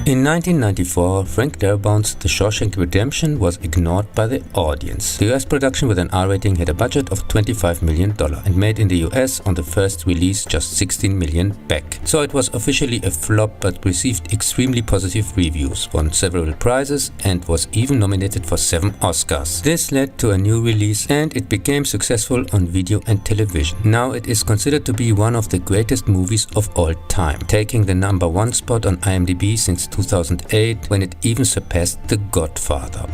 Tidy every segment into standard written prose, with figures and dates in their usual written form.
In 1994, Frank Darabont's The Shawshank Redemption was ignored by the audience. The US production with an R rating had a budget of $25 million and made in the US on the first release just $16 million back. So it was officially a flop but received extremely positive reviews, won several prizes and was even nominated for 7 Oscars. This led to a new release and it became successful on video and television. Now it is considered to be one of the greatest movies of all time, taking the #1 spot on IMDb since 2008, when it even surpassed The Godfather.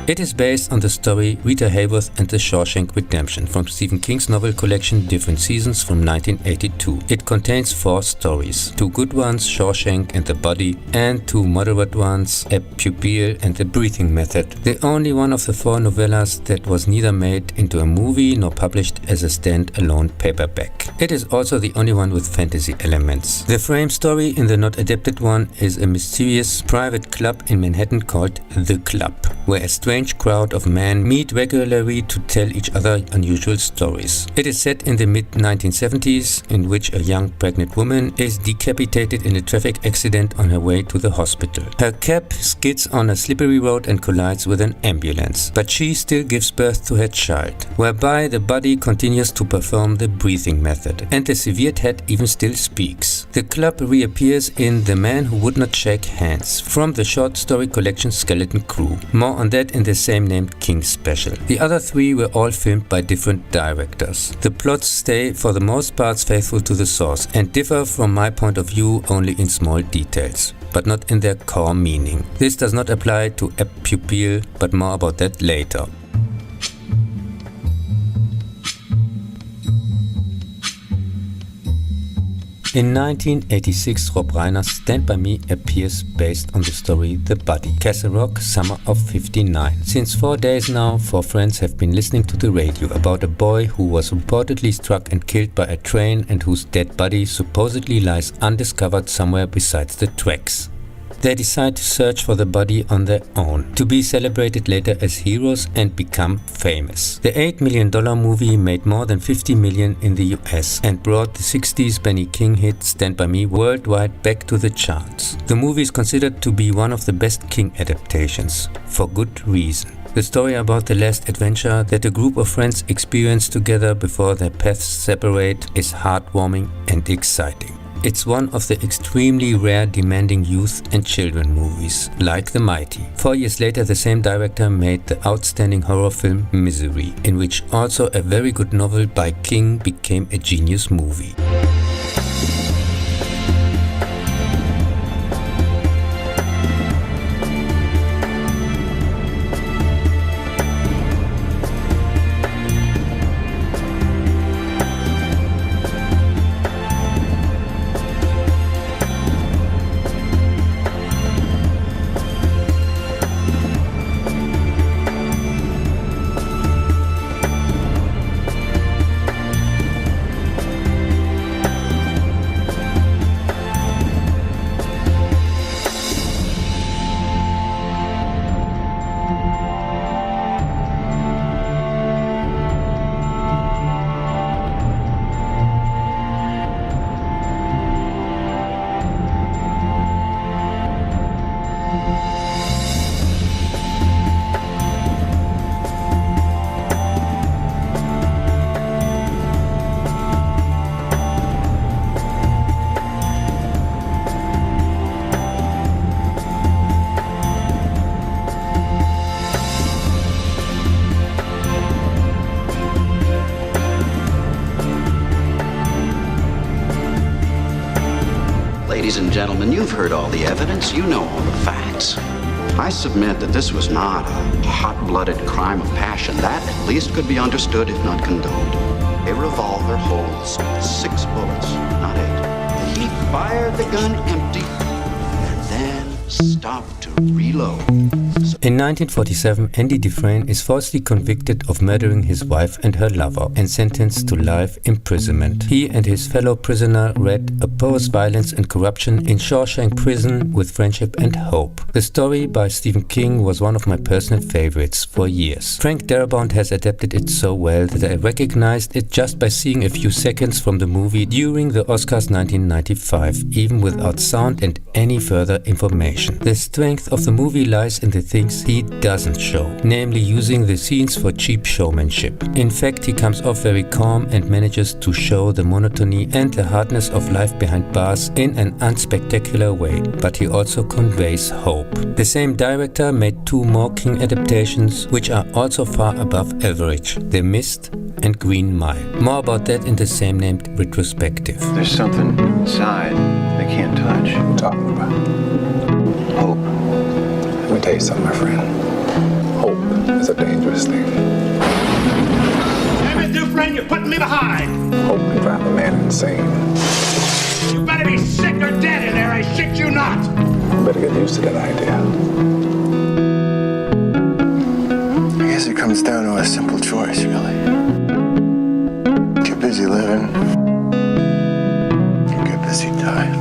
It is based on the story Rita Hayworth and the Shawshank Redemption from Stephen King's novel collection Different Seasons from 1982. It contains 4 stories, 2 good ones, Shawshank and the Body, and 2 moderate ones, A Pupil and the Breathing Method. The only one of the 4 novellas that was neither made into a movie nor published as a stand-alone paperback. It is also the only one with fantasy elements. The frame story in the not adapted one is a mysterious private club in Manhattan called The Club, where a strange crowd of men meet regularly to tell each other unusual stories. It is set in the mid-1970s, in which a young pregnant woman is decapitated in a traffic accident on her way to the hospital. Her cab skids on a slippery road and collides with an ambulance, but she still gives birth to her child, whereby the body continues to perform the breathing method, and the severed head even still speaks. The club reappears in The Man Who Would Not Shake Hands from the short story collection Skeleton Crew. More on that in the same named King special. The other 3 were all filmed by different directors. The plots stay for the most parts faithful to the source and differ from my point of view only in small details, but not in their core meaning. This does not apply to A Pupil, but more about that later. In 1986, Rob Reiner's Stand By Me appears based on the story The Body, Castle Rock, summer of '59. Since 4 days now, 4 friends have been listening to the radio about a boy who was reportedly struck and killed by a train and whose dead body supposedly lies undiscovered somewhere besides the tracks. They decide to search for the body on their own, to be celebrated later as heroes and become famous. The $8 million movie made more than $50 million in the US and brought the 60s Benny King hit Stand By Me worldwide back to the charts. The movie is considered to be one of the best King adaptations, for good reason. The story about the last adventure that a group of friends experience together before their paths separate is heartwarming and exciting. It's one of the extremely rare demanding youth and children movies, like The Mighty. 4 years later, the same director made the outstanding horror film Misery, in which also a very good novel by King became a genius movie. You've heard all the evidence. You know all the facts. I submit that this was not a hot-blooded crime of passion. That, at least, could be understood, if not condoned. A revolver holds 6 bullets, not 8. He fired the gun empty and then stopped to reload. In 1947, Andy Dufresne is falsely convicted of murdering his wife and her lover and sentenced to life imprisonment. He and his fellow prisoner Red oppose violence and corruption in Shawshank Prison with friendship and hope. The story by Stephen King was one of my personal favorites for years. Frank Darabont has adapted it so well that I recognized it just by seeing a few seconds from the movie during the Oscars 1995, even without sound and any further information. The strength of the movie lies in the things he doesn't show, namely using the scenes for cheap showmanship. In fact, he comes off very calm and manages to show the monotony and the hardness of life behind bars in an unspectacular way, but he also conveys hope. The same director made 2 more King adaptations, which are also far above average: The Mist and Green Mile. More about that in the same named retrospective. There's something inside they can't touch. What are you talking about? Hope. Let me tell you something, my friend. Hope is a dangerous thing. Damn it, Dufresne, you're putting me behind! Hope can drive a man insane. You better be sick or dead in there, I shit you not! You better get used to that idea. I guess it comes down to a simple choice, really. Get busy living. Get busy dying.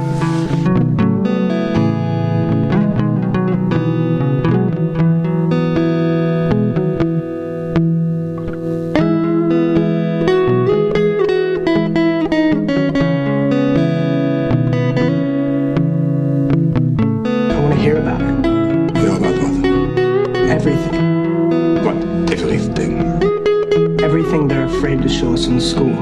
Everything they're afraid to show us in school.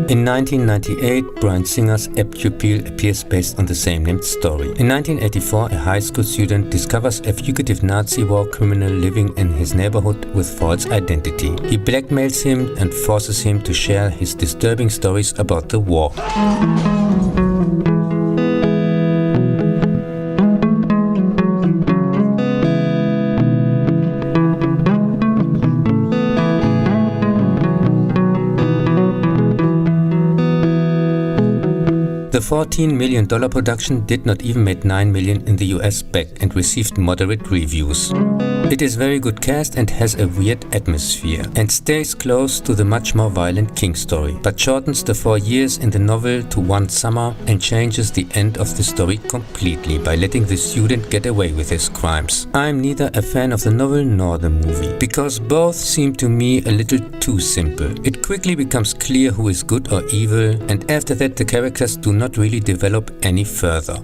In 1998, Bryan Singer's Apt Pupil appears based on the same named story. In 1984, a high school student discovers a fugitive Nazi war criminal living in his neighborhood with false identity. He blackmails him and forces him to share his disturbing stories about the war. The $14 million production did not even make $9 million in the US back and received moderate reviews. It is very good cast and has a weird atmosphere, and stays close to the much more violent King story, but shortens the 4 years in the novel to 1 summer and changes the end of the story completely by letting the student get away with his crimes. I'm neither a fan of the novel nor the movie, because both seem to me a little too simple. It quickly becomes clear who is good or evil, and after that the characters do not really develop any further.